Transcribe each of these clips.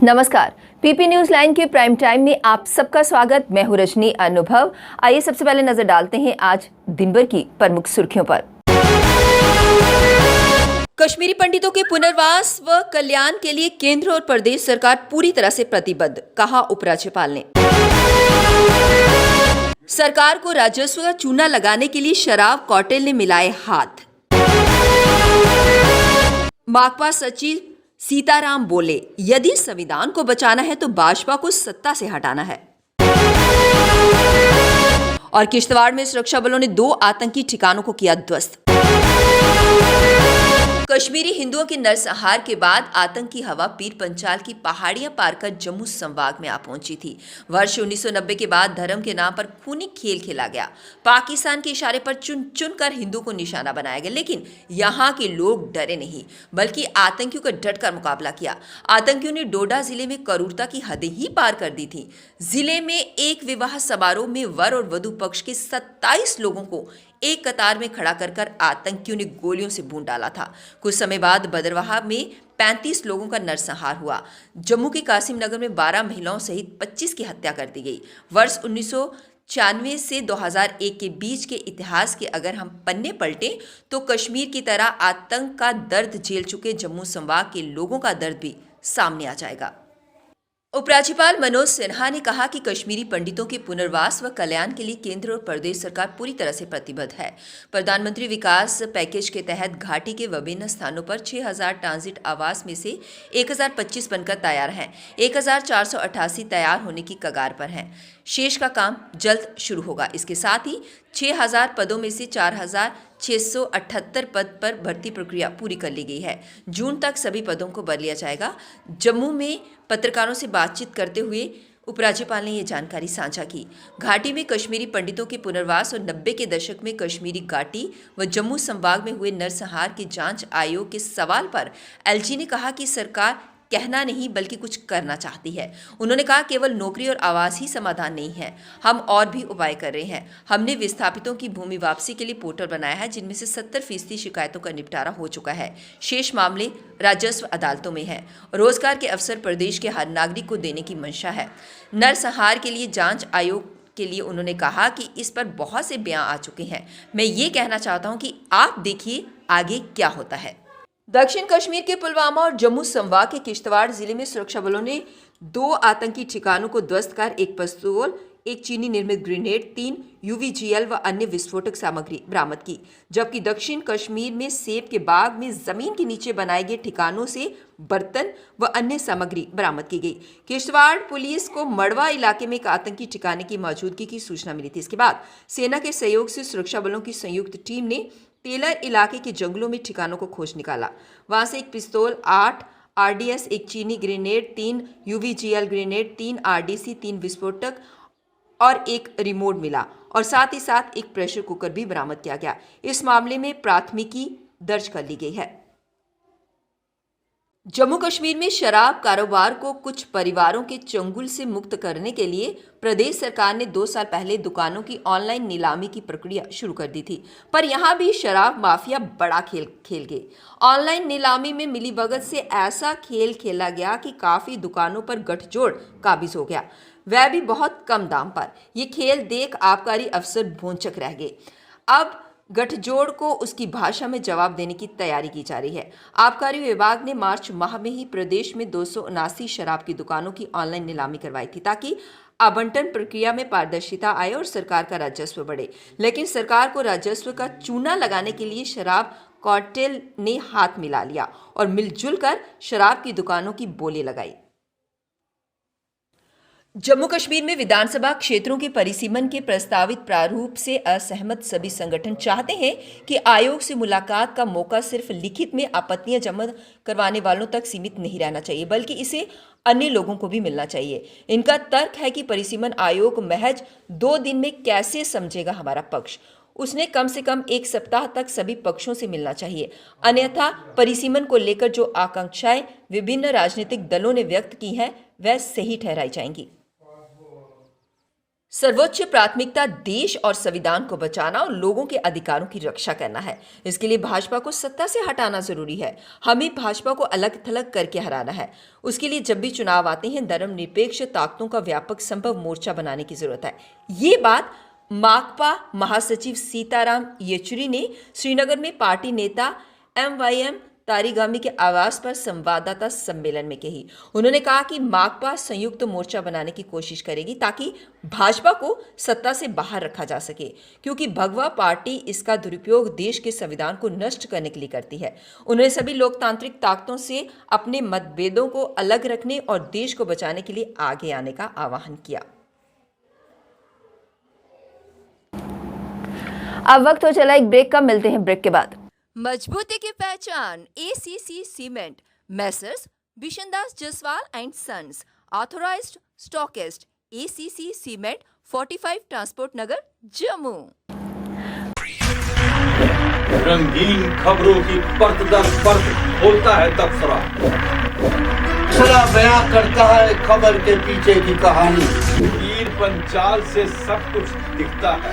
नमस्कार, PP news line के prime time में आप सबका स्वागत। मैं हूं रजनी अनुभव। आइए सबसे पहले नजर डालते हैं आज दिन भर की प्रमुख सुर्खियों पर। कश्मीरी पंडितों के पुनर्वास व कल्याण के लिए केंद्र और प्रदेश सरकार पूरी तरह से प्रतिबद्ध, कहा उपराज्यपाल ने। सरकार को राजस्व का चूना लगाने के लिए शराब कार्टेल ने मिलाए हाथ। माकपा सचिव सीताराम बोले, यदि संविधान को बचाना है तो भाजपा को सत्ता से हटाना है। और किश्तवाड़ में सुरक्षा बलों ने 2 आतंकी ठिकानों को किया ध्वस्त। कश्मीरी हिंदुओं के नरसंहार के बाद आतंकी हवा पीर पंचाल की पहाड़ियां पार कर जम्मू संभाग में आ पहुंची थी। वर्ष 1990 के बाद धर्म के नाम पर खूनी खेल खेला गया। पाकिस्तान के इशारे पर चुन चुन कर हिंदू को निशाना बनाया गया, लेकिन यहाँ के लोग डरे नहीं, बल्कि आतंकियों का डटकर मुकाबला किया। आतंकियों ने डोडा जिले में क्रूरता की हदें ही पार कर दी थी। जिले में एक विवाह समारोह में वर और वधू पक्ष के 27 लोगों को एक कतार में खड़ा कर आतंकियों ने गोलियों से भून डाला था। कुछ समय बाद बदरवाहा में 35 लोगों का नरसंहार हुआ। जम्मू के कासिम नगर में 12 महिलाओं सहित 25 की हत्या कर दी गई। वर्ष 1996 से 2001 के बीच के इतिहास के अगर हम पन्ने पलटें तो कश्मीर की तरह आतंक का दर्द झेल चुके जम्मू संभाग के लोगों का दर्द भी सामने आ जाएगा। उपराज्यपाल मनोज सिन्हा ने कहा कि कश्मीरी पंडितों के पुनर्वास व कल्याण के लिए केंद्र और प्रदेश सरकार पूरी तरह से प्रतिबद्ध है। प्रधानमंत्री विकास पैकेज के तहत घाटी के विभिन्न स्थानों पर 6000 ट्रांजिट आवास में से 1025 बनकर तैयार हैं। 1488 तैयार होने की कगार पर हैं। शेष का काम जल्द शुरू होगा। इसके साथ ही 6000 पदों में से 4678 पद पर भर्ती प्रक्रिया पूरी कर ली गई है। जून तक सभी पदों को भर लिया जाएगा। जम्मू में पत्रकारों से बातचीत करते हुए उपराज्यपाल ने यह जानकारी साझा की। घाटी में कश्मीरी पंडितों के पुनर्वास और 90 के दशक में कश्मीरी घाटी व जम्मू संभाग में हुए नरसंहार के जांच आयोग के सवाल पर एलजी ने कहा कि सरकार कहना नहीं बल्कि कुछ करना चाहती है। उन्होंने कहा केवल नौकरी और आवास ही समाधान नहीं है, हम और भी उपाय कर रहे हैं। हमने विस्थापितों की भूमि वापसी के लिए पोर्टल बनाया है, जिनमें से 70% शिकायतों का निपटारा हो चुका है। शेष मामले राजस्व अदालतों में हैं। रोजगार के अवसर प्रदेश के हर नागरिक को देने की मंशा है। नरसंहार के लिए जांच आयोग के लिए उन्होंने कहा कि इस पर बहुत से बयान आ चुके हैं। मैं ये कहना चाहता हूं कि आप देखिए आगे क्या होता है। दक्षिण कश्मीर के पुलवामा और जम्मू संभाग के किश्तवाड़ जिले में सुरक्षा बलों ने 2 आतंकी ठिकानों को ध्वस्त कर एक पिस्तौल, एक चीनी निर्मित ग्रेनेड, 3 यूवीजीएल व अन्य विस्फोटक सामग्री बरामद की। जबकि दक्षिण कश्मीर में सेब के बाग में जमीन के नीचे बनाए गए ठिकानों से बर्तन व अन्य सामग्री बरामद की गई। किश्तवाड़ पुलिस को मड़वा इलाके में एक आतंकी ठिकाने की मौजूदगी की सूचना मिली थी। इसके बाद सेना के सहयोग से सुरक्षा बलों की संयुक्त टीम ने टेलर इलाके के जंगलों में ठिकानों को खोज निकाला। वहां से एक पिस्तौल, 8 आरडीएस, एक चीनी ग्रेनेड, 3 यूवीजीएल ग्रेनेड, 3 आरडीसी, 3 विस्फोटक और एक रिमोट मिला और साथ ही साथ एक प्रेशर कुकर भी बरामद किया गया। इस मामले में प्राथमिकी दर्ज कर ली गई है। जम्मू कश्मीर में शराब कारोबार को कुछ परिवारों के चंगुल से मुक्त करने के लिए प्रदेश सरकार ने 2 साल पहले दुकानों की ऑनलाइन नीलामी की प्रक्रिया शुरू कर दी थी, पर यहां भी शराब माफिया बड़ा खेल खेल गए। ऑनलाइन नीलामी में मिलीभगत से ऐसा खेल खेला गया कि काफी दुकानों पर गठजोड़ काबिज हो गया, वह भी बहुत कम दाम पर। यह खेल देख आबकारी अफसर भौंचक रह गए। अब गठजोड़ को उसकी भाषा में जवाब देने की तैयारी की जा रही है। आबकारी विभाग ने मार्च माह में ही प्रदेश में 279 शराब की दुकानों की ऑनलाइन नीलामी करवाई थी, ताकि आवंटन प्रक्रिया में पारदर्शिता आए और सरकार का राजस्व बढ़े। लेकिन सरकार को राजस्व का चूना लगाने के लिए शराब कार्टेल ने हाथ मिला लिया और मिलजुल कर शराब की दुकानों की बोली लगाई। जम्मू कश्मीर में विधानसभा क्षेत्रों के परिसीमन के प्रस्तावित प्रारूप से असहमत सभी संगठन चाहते हैं कि आयोग से मुलाकात का मौका सिर्फ लिखित में आपत्तियां जमा करवाने वालों तक सीमित नहीं रहना चाहिए, बल्कि इसे अन्य लोगों को भी मिलना चाहिए। इनका तर्क है कि परिसीमन आयोग महज 2 दिन में कैसे समझेगा हमारा पक्ष। उसने कम से कम 1 सप्ताह तक सभी पक्षों से मिलना चाहिए, अन्यथा परिसीमन को लेकर जो आकांक्षाएं विभिन्न राजनीतिक दलों ने व्यक्त की हैं वह सही ठहराई जाएंगी। सर्वोच्च प्राथमिकता देश और संविधान को बचाना और लोगों के अधिकारों की रक्षा करना है। इसके लिए भाजपा को सत्ता से हटाना जरूरी है। हमें भाजपा को अलग थलग करके हराना है। उसके लिए जब भी चुनाव आते हैं धर्मनिरपेक्ष ताकतों का व्यापक संभव मोर्चा बनाने की जरूरत है। ये बात माकपा महासचिव सीताराम येचुरी ने श्रीनगर में पार्टी नेता MYM तारिगामी के आवास पर संवाददाता सम्मेलन में कही। उन्होंने कहा कि माकपा संयुक्त मोर्चा बनाने की कोशिश करेगी ताकि भाजपा को सत्ता से बाहर रखा जा सके, क्योंकि भगवा पार्टी इसका दुरुपयोग देश के संविधान को नष्ट करने के लिए करती है। उन्होंने सभी लोकतांत्रिक ताकतों से अपने मतभेदों को अलग रखने और देश को बचाने के लिए आगे आने का आह्वान किया। अब वक्त हो चला एक ब्रेक का, मिलते हैं ब्रेक के बाद। मजबूती की पहचान ACC cement, messrs Bishandas Jaswal and sons, authorised stockist, ACC cement, 45 transport Nagar, Jammu. रंगीन खबरों की परत दर परत खोलता है तबसरा, बयां करता है खबर के पीछे की कहानी। तीर पंचाल से सब कुछ दिखता है।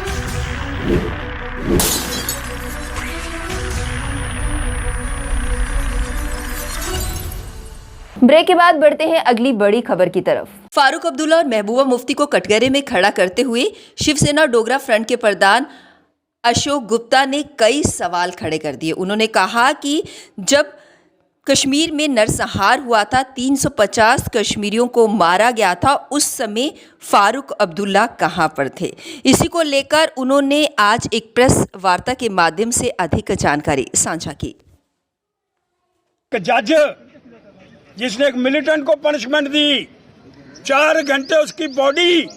ब्रेक के बाद बढ़ते हैं अगली बड़ी खबर की तरफ। फारूक अब्दुल्ला और महबूबा मुफ्ती को कटघरे में खड़ा करते हुए शिवसेना डोगरा फ्रंट के प्रधान अशोक गुप्ता ने कई सवाल खड़े कर दिए। उन्होंने कहा कि जब कश्मीर में नरसंहार हुआ था, 350 कश्मीरियों को मारा गया था, उस समय फारूक अब्दुल्ला कहां पर थे। इसी को लेकर उन्होंने आज एक प्रेस वार्ता के माध्यम से अधिक जानकारी साझा की। जज जिसने एक मिलिटेंट को पनिशमेंट दी, 4 घंटे उसकी बॉडी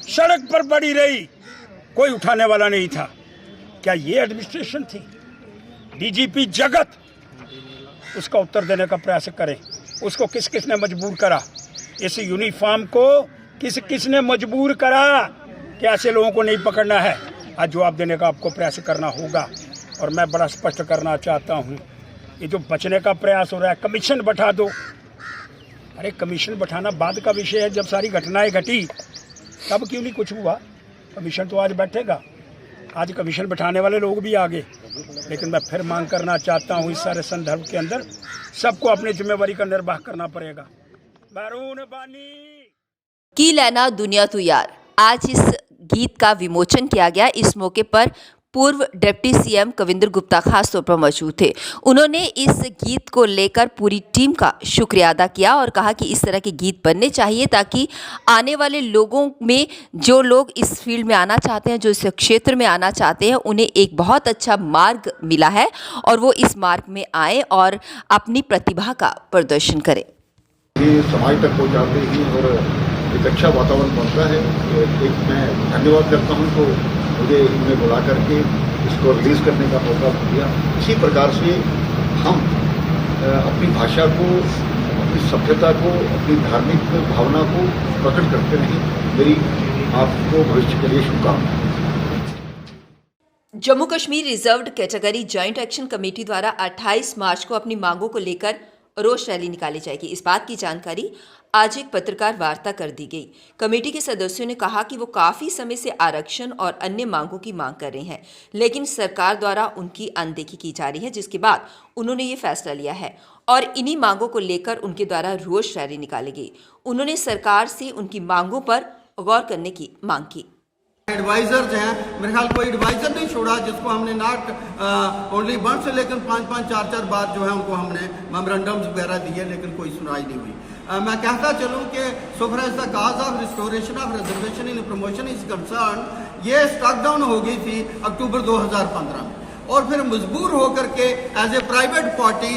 सड़क पर पड़ी रही, कोई उठाने वाला नहीं था। क्या ये एडमिनिस्ट्रेशन थी? DGP जगत उसका उत्तर देने का प्रयास करें। उसको किस किसने मजबूर करा? इस यूनिफॉर्म को किस किसने मजबूर करा कि ऐसे लोगों को नहीं पकड़ना है? आज जवाब देने का आपको प्रयास करना होगा। और मैं बड़ा स्पष्ट करना चाहता हूँ, ये जो बचने का प्रयास हो रहा है, कमीशन बैठा दो। अरे कमीशन बैठाना बाद का विषय है, जब सारी घटनाएं घटी तब क्यों नहीं कुछ हुआ? कमीशन तो आज बैठेगा। आज कमीशन बैठाने वाले लोग भी आ गए, लेकिन मैं फिर मांग करना चाहता हूँ, इस सारे संदर्भ के अंदर सबको अपनी जिम्मेवारी का निर्वाह करना पड़ेगा। बैरून बानी की लेना दुनिया तू यार, आज इस गीत का विमोचन किया गया। इस मौके पर पूर्व डिप्टी CM कविंद्र गुप्ता खास तौर पर मौजूद थे। उन्होंने इस गीत को लेकर पूरी टीम का शुक्रिया अदा किया और कहा कि इस तरह के गीत बनने चाहिए ताकि आने वाले लोगों में, जो लोग इस फील्ड में आना चाहते हैं, जो इस क्षेत्र में आना चाहते हैं, उन्हें एक बहुत अच्छा मार्ग मिला है और वो इस मार्ग में आए और अपनी प्रतिभा का प्रदर्शन करें। ये समाज तक पहुँचाते ही और एक अच्छा वातावरण बनता है। एक मैं धन्यवाद करता हूँ तो मुझे इनमें बुला करके इसको रिलीज़ करने का मौका दिया। इसी प्रकार से हम अपनी भाषा को, अपनी सभ्यता को, अपनी धार्मिक भावना को प्रकट करते रहें। मेरी आपको भविष्य के लिए शुभकामनाएं। Jammu Kashmir reserved category joint action committee द्वारा 28 मार्च को अपनी मांगों को लेकर रोष रैली निकाली जाएगी। इस बात की जानकारी आज एक पत्रकार वार्ता कर दी गई। कमेटी के सदस्यों ने कहा कि वो काफी समय से आरक्षण और अन्य मांगों की मांग कर रहे हैं, लेकिन सरकार द्वारा उनकी अनदेखी की जा रही है, जिसके बाद उन्होंने ये फैसला लिया है और इन्हीं मांगों को लेकर उनके द्वारा रोष रैली निकाली गई। उन्होंने सरकार से उनकी मांगों पर गौर करने की मांग की। एडवाइजर्स हैं, मेरे ख्याल कोई एडवाइजर नहीं छोड़ा जिसको हमने नॉट ओनली वन से लेकर 5-5, 4-4 बार जो है उनको हमने मेमोरेंडम्स वगैरह दिए, लेकिन कोई सुनवाई नहीं हुई। मैं कहता चलूँ कि so far as the cause of restoration of reservation in promotion is concern, ये स्टॉक डाउन हो गई थी अक्टूबर 2015 में, और फिर मजबूर होकर के as a private party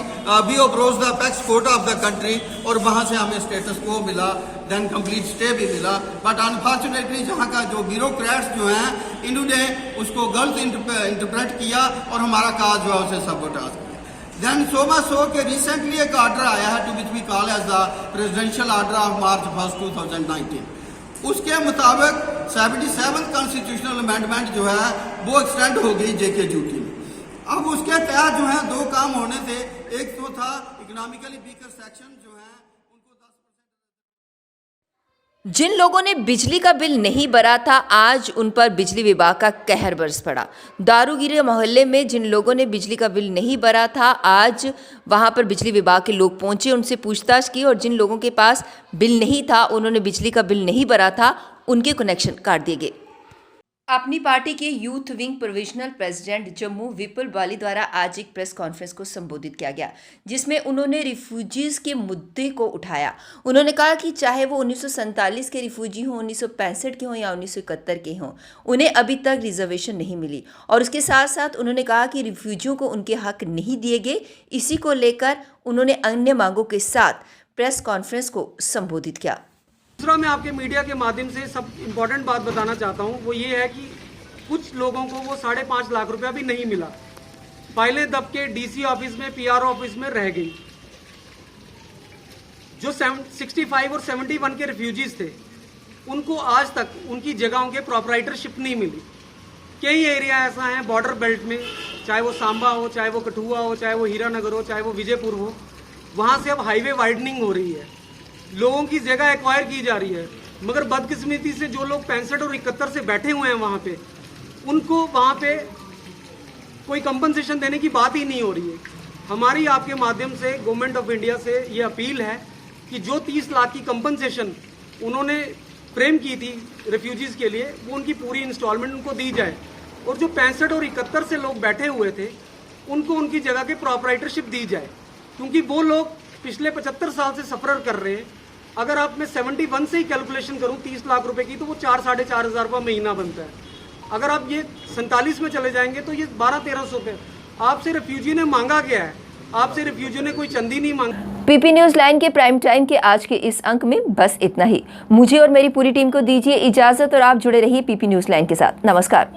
we approach the apex court of the country, और वहाँ से हमें स्टेटस को मिला, देन कंप्लीट स्टे भी मिला। बट अनफॉर्चुनेटली जहाँ का जो ब्यूरोक्रेट्स जो हैं, इन्होंने उसको गलत इंटरप्रेट किया और हमारा काज जो है उसे सबोटाज किया। देन सो मच सो के रिसेंटली एक ऑर्डर आया है, to which we call as the presidential order of March 1, 2019। उसके मुताबिक 77 कॉन्स्टिट्यूशनल अमेंडमेंट जो है वो एक्सटेंड हो गई JK ड्यूटी में। अब उसके तहत जो है 2 काम होने थे। एक तो था इकोनॉमिकली वीकर सेक्शन जो है जिन लोगों ने बिजली का बिल नहीं भरा था, आज उन पर बिजली विभाग का कहर बरस पड़ा। दारूगिरी मोहल्ले में जिन लोगों ने बिजली का बिल नहीं भरा था, आज वहां पर बिजली विभाग के लोग पहुंचे, उनसे पूछताछ की और जिन लोगों के पास बिल नहीं था, उन्होंने बिजली का बिल नहीं भरा था, उनके कनेक्शन काट दिए गए। अपनी पार्टी के youth wing provisional president Jammu Vipul Bali द्वारा आज एक प्रेस कॉन्फ्रेंस को संबोधित किया गया, जिसमें उन्होंने रिफ्यूजीज के मुद्दे को उठाया। उन्होंने कहा कि चाहे वो 1947 के रिफ्यूजी हों, 1965 के हों या 1971 के हों, उन्हें अभी तक रिजर्वेशन नहीं मिली। और उसके साथ साथ उन्होंने कहा कि रिफ्यूजियों को उनके हक नहीं दिए गए। इसी को लेकर उन्होंने अन्य मांगों के साथ प्रेस कॉन्फ्रेंस को संबोधित किया। दूसरा, मैं आपके मीडिया के माध्यम से सब इम्पोर्टेंट बात बताना चाहता हूँ, वो ये है कि कुछ लोगों को वो 5.5 लाख रुपया भी नहीं मिला। फाइलें दब के डीसी ऑफिस में, पीआरओ ऑफिस में रह गई। जो 65 और 71 के रिफ्यूजीज थे, उनको आज तक उनकी जगहों के प्रॉपराइटरशिप नहीं मिली। कई एरिया ऐसा है बॉर्डर बेल्ट में, चाहे वो सांबा हो, चाहे वो कठुआ हो, चाहे वो हीरानगर हो, चाहे वो विजयपुर हो, वहाँ से अब हाईवे वाइडनिंग हो रही है, लोगों की जगह एक्वायर की जा रही है। मगर बदकिस्मती से जो लोग 65 और 71 से बैठे हुए हैं वहाँ पे, उनको वहाँ पे कोई कंपनसेशन देने की बात ही नहीं हो रही है। हमारी आपके माध्यम से गवर्नमेंट ऑफ इंडिया से ये अपील है कि जो 30 लाख की कंपनसेशन उन्होंने फ्रेम की थी रिफ्यूजीज़ के लिए, वो उनकी पूरी इंस्टॉलमेंट उनको दी जाए। और जो 65 और 71 से लोग बैठे हुए थे, उनको उनकी जगह के प्रॉपराइटरशिप दी जाए, क्योंकि वो लोग पिछले 75 साल से सफ़र कर रहे हैं। अगर आप मैं 71 से ही कैलकुलेशन करूं 30 लाख रुपए की, तो वो 4-4.5 हज़ार रुपये महीना बनता है। अगर आप ये 47 में चले जाएंगे तो ये 1200-1300 रुपये। आपसे रिफ्यूजी ने मांगा क्या है? आपसे रिफ्यूजी ने कोई चंदी नहीं मांगा। पीपी न्यूज लाइन के प्राइम टाइम के आज के इस अंक में बस इतना ही। मुझे और मेरी पूरी टीम को दीजिए इजाजत और आप जुड़े रहिए पीपी न्यूज लाइन के साथ। नमस्कार।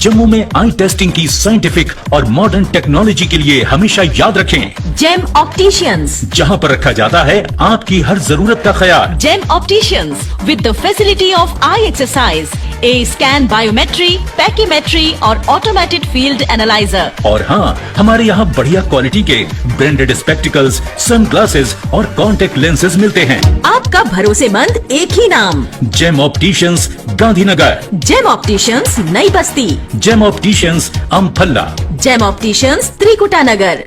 जम्मू में आई टेस्टिंग की साइंटिफिक और मॉडर्न टेक्नोलॉजी के लिए हमेशा याद रखें जेम ऑप्टिशियंस, जहां पर रखा जाता है आपकी हर जरूरत का ख्याल। Gem opticians with the facility of eye exercise, A scan, biometry, pachymetry और ऑटोमेटेड फील्ड एनालाइजर। और हाँ, हमारे यहाँ बढ़िया क्वालिटी के ब्रांडेड स्पेक्टिकल्स, सनग्लासेस और कॉन्टेक्ट लेंसेज मिलते हैं। आपका भरोसेमंद एक ही नाम, Gem Opticians, Gandhinagar. Gem Opticians, Nai Basti. Gem Opticians, Amphalla. Gem Opticians, Trikuta नगर।